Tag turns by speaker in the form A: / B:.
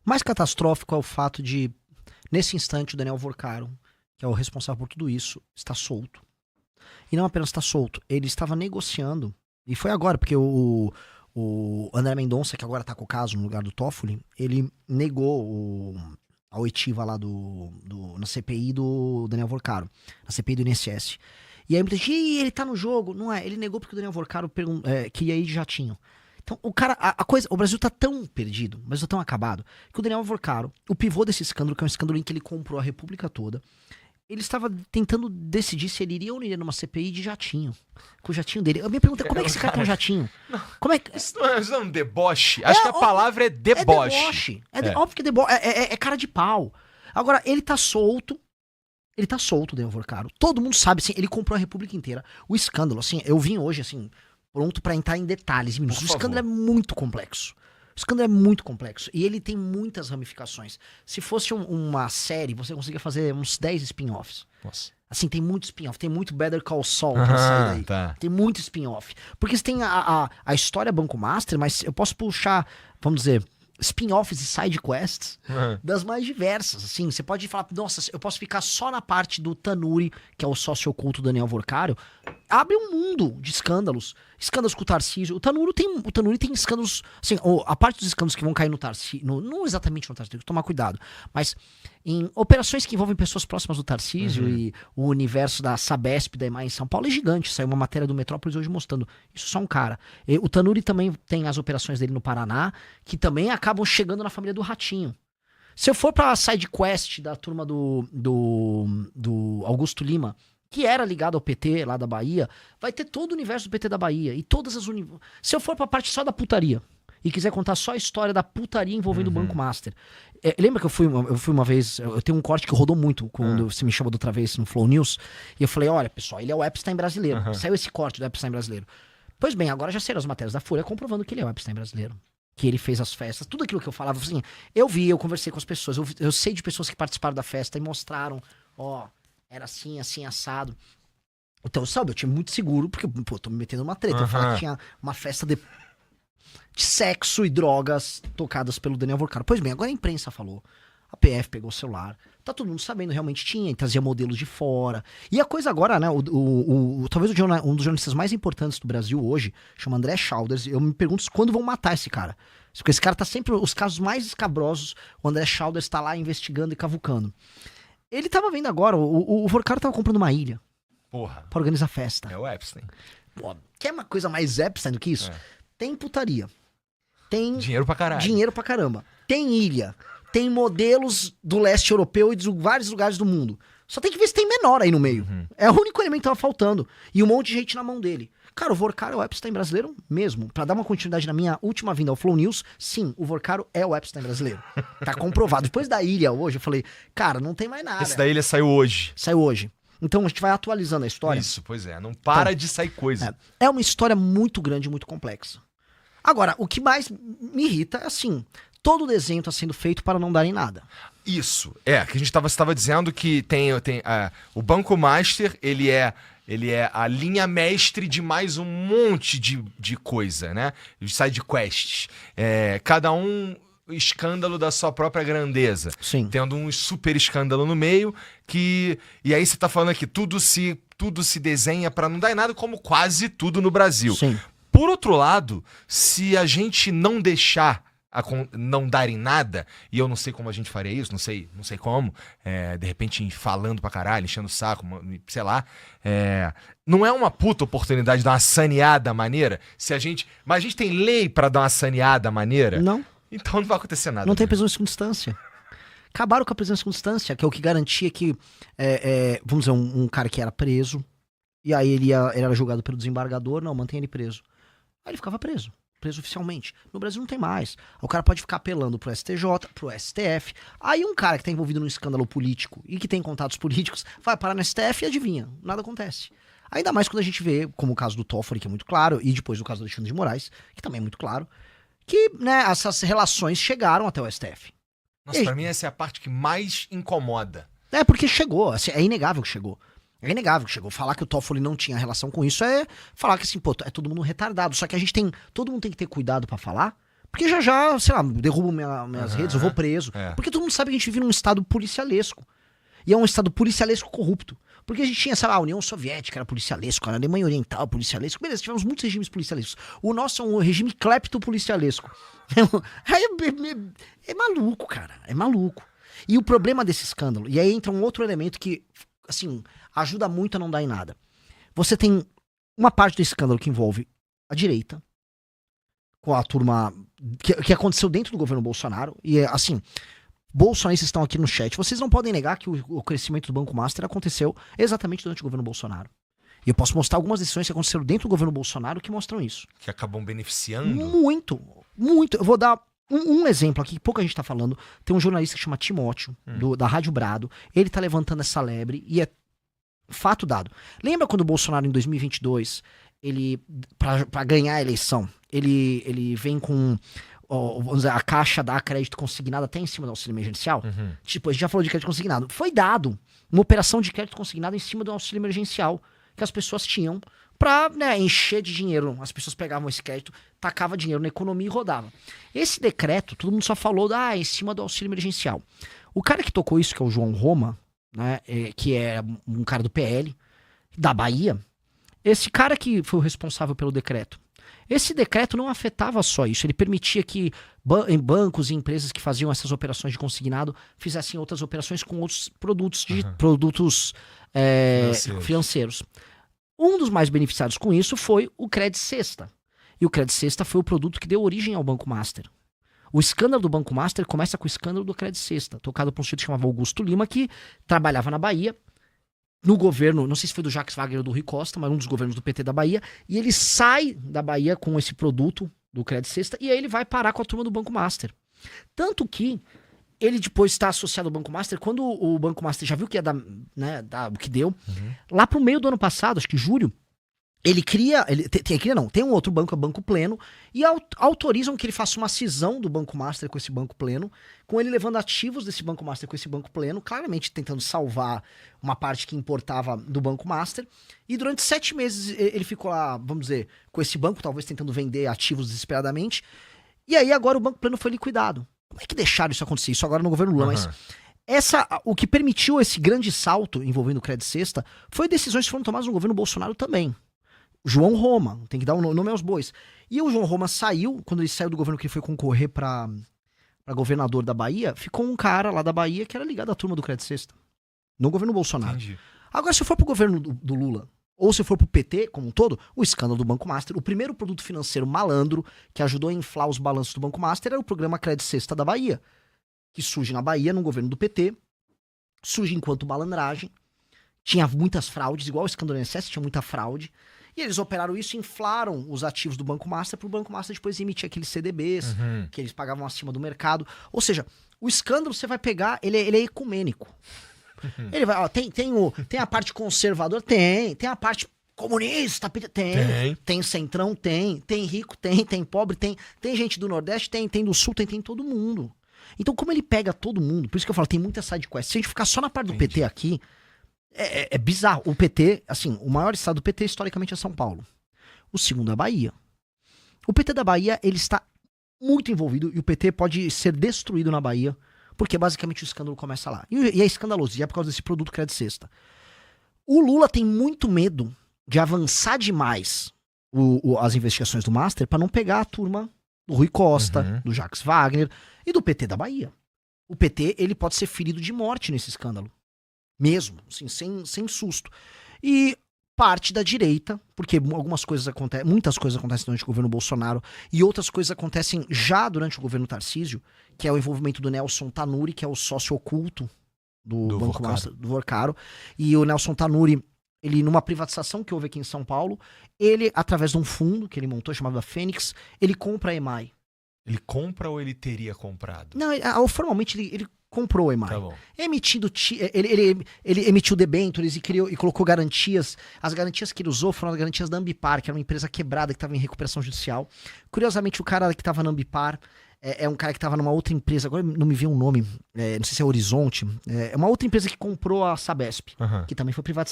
A: Mais catastrófico é o fato de, nesse instante, o Daniel Vorcaro, que é o responsável por tudo isso, está solto. E não apenas está solto, ele estava negociando, e foi agora, porque o André Mendonça, que agora está com o caso no lugar do Toffoli, ele negou a oitiva lá na CPI do Daniel Vorcaro, na CPI do INSS. E aí muita gente, ele tá no jogo. Não é, ele negou porque o Daniel Vorcaro queria ir de jatinho. Então, o cara, o Brasil tá tão perdido, o Brasil tá tão acabado, que o Daniel Vorcaro, o pivô desse escândalo, que é um escândalo em que ele comprou a República toda, ele estava tentando decidir se ele iria ou não iria numa CPI de jatinho. Com o jatinho dele. A minha pergunta é, como é que esse cara tem um jatinho?
B: Não,
A: como é que...
B: Isso não é um deboche? Acho que a palavra é deboche.
A: Óbvio que é deboche. É cara de pau. Agora, ele tá solto. Ele tá solto, o Daniel Vorcaro. Todo mundo sabe, assim, ele comprou a República inteira. O escândalo, assim, eu vim hoje, assim, pronto pra entrar em detalhes, em minutos. O escândalo é muito complexo. O escândalo é muito complexo. E ele tem muitas ramificações. Se fosse uma série, você conseguia fazer uns 10 spin-offs.
B: Nossa.
A: Assim, tem muito spin-off. Tem muito Better Call Saul pra sair daí.
B: Tá.
A: Tem muito spin-off. Porque você tem a história Banco Master, mas eu posso puxar, vamos dizer, spin-offs e side quests das mais diversas, assim, você pode falar, nossa, eu posso ficar só na parte do Tanuri, que é o sócio oculto Daniel Vorcaro, abre um mundo de escândalos com o Tarcísio, o Tanuri tem escândalos, assim, a parte dos escândalos que vão cair no Tarcísio, não exatamente no Tarcísio, tem que tomar cuidado, mas em operações que envolvem pessoas próximas do Tarcísio e o universo da Sabesp, da EMAI em São Paulo é gigante. Saiu uma matéria do Metrópolis hoje mostrando isso, só um cara. E o Tanuri também tem as operações dele no Paraná, que também acabam chegando na família do Ratinho. Se eu for pra side quest da turma do Augusto Lima, que era ligado ao PT lá da Bahia, vai ter todo o universo do PT da Bahia e todas as Se eu for pra parte só da putaria e quiser contar só a história da putaria envolvendo o Banco Master. Lembra que eu fui uma vez, eu tenho um corte que rodou muito quando você me chamou da outra vez no Flow News, e eu falei, olha pessoal, ele é o Epstein brasileiro. Saiu esse corte do Epstein brasileiro. Pois bem, agora já saíram as matérias da Folha comprovando que ele é o Epstein brasileiro. Que ele fez as festas, tudo aquilo que eu falava, assim, eu conversei com as pessoas, eu sei de pessoas que participaram da festa e mostraram, era assim, assim, assado. Então, sabe, eu tinha muito seguro, porque, pô, tô me metendo numa treta. Eu falava que tinha uma festa de sexo e drogas tocadas pelo Daniel Vorcaro. Pois bem, agora a imprensa falou. A PF pegou o celular. Tá todo mundo sabendo, realmente tinha, e trazia modelos de fora. E a coisa agora, né, talvez um dos jornalistas mais importantes do Brasil hoje, chama André Schauders, eu me pergunto quando vão matar esse cara. Porque esse cara tá sempre, os casos mais escabrosos, o André Schauders tá lá investigando e cavucando. Ele tava vendo agora, o Vorcaro tava comprando uma ilha.
B: Porra.
A: Pra organizar festa.
B: É o Epstein.
A: Pô, quer uma coisa mais Epstein do que isso? Tem putaria. Tem
B: dinheiro pra caralho.
A: Dinheiro pra caramba. Tem ilha. Tem modelos do leste europeu e de vários lugares do mundo. Só tem que ver se tem menor aí no meio. É o único elemento que tava faltando. E um monte de gente na mão dele. Cara, o Vorcaro é o Epstein brasileiro mesmo. Pra dar uma continuidade na minha última vinda ao Flow News, sim, o Vorcaro é o Epstein brasileiro. Tá comprovado. Depois da ilha hoje, eu falei, cara, não tem mais nada.
B: Esse da ilha saiu hoje.
A: Saiu hoje. Então a gente vai atualizando a história.
B: Isso, pois é. Não para de sair coisa.
A: É uma história muito grande, muito complexa. Agora, o que mais me irrita é assim, todo o desenho está sendo feito para não dar em nada.
B: Isso, que a gente estava dizendo que tem o Banco Master, ele é a linha mestre de mais um monte de coisa, né? De side quests. Cada um escândalo da sua própria grandeza.
A: Sim.
B: Tendo um super escândalo no meio, e aí você tá falando aqui, tudo se desenha para não dar em nada, como quase tudo no Brasil.
A: Sim.
B: Por outro lado, se a gente não deixar não dar em nada, e eu não sei como a gente faria isso, não sei como, de repente falando pra caralho, enchendo o saco, sei lá, não é uma puta oportunidade de dar uma saneada maneira? Mas a gente tem lei pra dar uma saneada maneira?
A: Não.
B: Então não vai acontecer nada.
A: Não tem prisão em segunda instância. Acabaram com a prisão em segunda instância, que é o que garantia que, vamos dizer, um cara que era preso, e aí ele era julgado pelo desembargador, não, mantém ele preso. Aí ele ficava preso oficialmente. No Brasil não tem mais. O cara pode ficar apelando pro STJ, pro STF. Aí um cara que tá envolvido num escândalo político e que tem contatos políticos vai parar no STF e adivinha, nada acontece. Ainda mais quando a gente vê, como o caso do Toffoli, que é muito claro, e depois o caso do Alexandre de Moraes, que também é muito claro, que, né, essas relações chegaram até o STF.
B: Nossa, pra mim essa é a parte que mais incomoda.
A: Porque chegou, assim, é inegável que chegou. É inegável que chegou. Falar que o Toffoli não tinha relação com isso é falar que assim, pô, é todo mundo retardado. Só que todo mundo tem que ter cuidado pra falar, Porque já, sei lá, derrubam minhas redes, eu vou preso.
B: É.
A: Porque todo mundo sabe que a gente vive num estado policialesco. E é um estado policialesco corrupto. Porque a gente tinha, sei lá, a União Soviética era policialesco, a Alemanha Oriental policialesco. Beleza, tivemos muitos regimes policialescos. O nosso é um regime clepto-policialesco. É maluco, cara. É maluco. E o problema desse escândalo, e aí entra um outro elemento que, assim, ajuda muito a não dar em nada. Você tem uma parte do escândalo que envolve a direita, com a turma que aconteceu dentro do governo Bolsonaro, e assim, bolsonaristas estão aqui no chat, vocês não podem negar que o crescimento do Banco Master aconteceu exatamente durante o governo Bolsonaro. E eu posso mostrar algumas decisões que aconteceram dentro do governo Bolsonaro que mostram isso.
B: Que acabam beneficiando.
A: Muito, muito. Eu vou dar um exemplo aqui, que pouca gente tá falando. Tem um jornalista que chama Timóteo, da Rádio Brado. Ele tá levantando essa lebre e é fato dado. Lembra quando o Bolsonaro, em 2022, ele, pra ganhar a eleição, ele vem com, vamos dizer, a Caixa dá crédito consignado até em cima do auxílio emergencial? Tipo, a gente já falou de crédito consignado. Foi dado uma operação de crédito consignado em cima do auxílio emergencial que as pessoas tinham pra, né, encher de dinheiro. As pessoas pegavam esse crédito, tacavam dinheiro na economia e rodava. Esse decreto, todo mundo só falou em cima do auxílio emergencial. O cara que tocou isso, que é o João Roma, né, que é um cara do PL, da Bahia, esse cara que foi o responsável pelo decreto. Esse decreto não afetava só isso, ele permitia que em bancos e empresas que faziam essas operações de consignado fizessem outras operações com outros produtos, financeiros. Um dos mais beneficiados com isso foi o Credit Sexta. E o Credit Sexta foi o produto que deu origem ao Banco Master. O escândalo do Banco Master começa com o escândalo do Credit Sexta, tocado por um sujeito que chamava Augusto Lima, que trabalhava na Bahia, no governo, não sei se foi do Jacques Wagner ou do Rui Costa, mas um dos governos do PT da Bahia, e ele sai da Bahia com esse produto do Credit Sexta, e aí ele vai parar com a turma do Banco Master. Tanto que ele depois está associado ao Banco Master, quando o Banco Master já viu que ia dar, né, o que deu, lá pro meio do ano passado, acho que julho, ele cria, tem um outro banco, é o Banco Pleno, e autorizam que ele faça uma cisão do Banco Master com esse Banco Pleno, com ele levando ativos desse Banco Master com esse Banco Pleno, claramente tentando salvar uma parte que importava do Banco Master, e durante 7 meses ele ficou lá, vamos dizer, com esse banco, talvez tentando vender ativos desesperadamente, e aí agora o Banco Pleno foi liquidado. Como é que deixaram isso acontecer? Isso agora no governo Lula, mas o que permitiu esse grande salto envolvendo o Credit Sexta foi decisões que foram tomadas no governo Bolsonaro também. João Roma, tem que dar o nome aos bois. E o João Roma saiu, quando ele saiu do governo que ele foi concorrer pra governador da Bahia, ficou um cara lá da Bahia que era ligado à turma do Credit Sexta. No governo Bolsonaro.
B: Entendi.
A: Agora, se for pro governo do Lula, ou se for pro PT como um todo, o escândalo do Banco Master, o primeiro produto financeiro malandro que ajudou a inflar os balanços do Banco Master era o programa Credit Sexta da Bahia, que surge na Bahia, no governo do PT, surge enquanto malandragem, tinha muitas fraudes, igual o escândalo do INSS, tinha muita fraude, e eles operaram isso e inflaram os ativos do Banco Master para o Banco Master depois emitir aqueles CDBs que eles pagavam acima do mercado. Ou seja, o escândalo você vai pegar, ele é ecumênico. Ele vai, tem a parte conservadora, tem a parte comunista, tem centrão, tem rico, tem pobre, tem gente do Nordeste, tem do Sul, tem todo mundo. Então como ele pega todo mundo, por isso que eu falo, tem muita sidequest. Se a gente ficar só na parte do PT aqui, é bizarro. O PT, assim, o maior estado do PT historicamente é São Paulo. O segundo é a Bahia. O PT da Bahia, ele está muito envolvido e o PT pode ser destruído na Bahia, porque basicamente o escândalo começa lá. E é escandaloso, e é por causa desse produto Credit Sexta. O Lula tem muito medo de avançar demais as investigações do Master para não pegar a turma do Rui Costa, do Jacques Wagner e do PT da Bahia. O PT, ele pode ser ferido de morte nesse escândalo. Mesmo, assim, sem susto. E parte da direita, porque muitas coisas acontecem durante o governo Bolsonaro e outras coisas acontecem já durante o governo Tarcísio, que é o envolvimento do Nelson Tanuri, que é o sócio oculto do Banco Master, do Vorcaro. E o Nelson Tanuri, ele numa privatização que houve aqui em São Paulo, ele, através de um fundo que ele montou, chamado Fênix, ele compra a EMAI.
B: Ele compra ou ele teria comprado?
A: Não, formalmente ele comprou a EMAI.
B: Tá bom.
A: Ele emitiu debêntures e colocou garantias. As garantias que ele usou foram as garantias da Ambipar, que era uma empresa quebrada que estava em recuperação judicial. Curiosamente, o cara que estava na Ambipar é um cara que estava numa outra empresa, agora não me veio um nome, não sei se é Horizonte, é uma outra empresa que comprou a Sabesp, que também foi privatizada.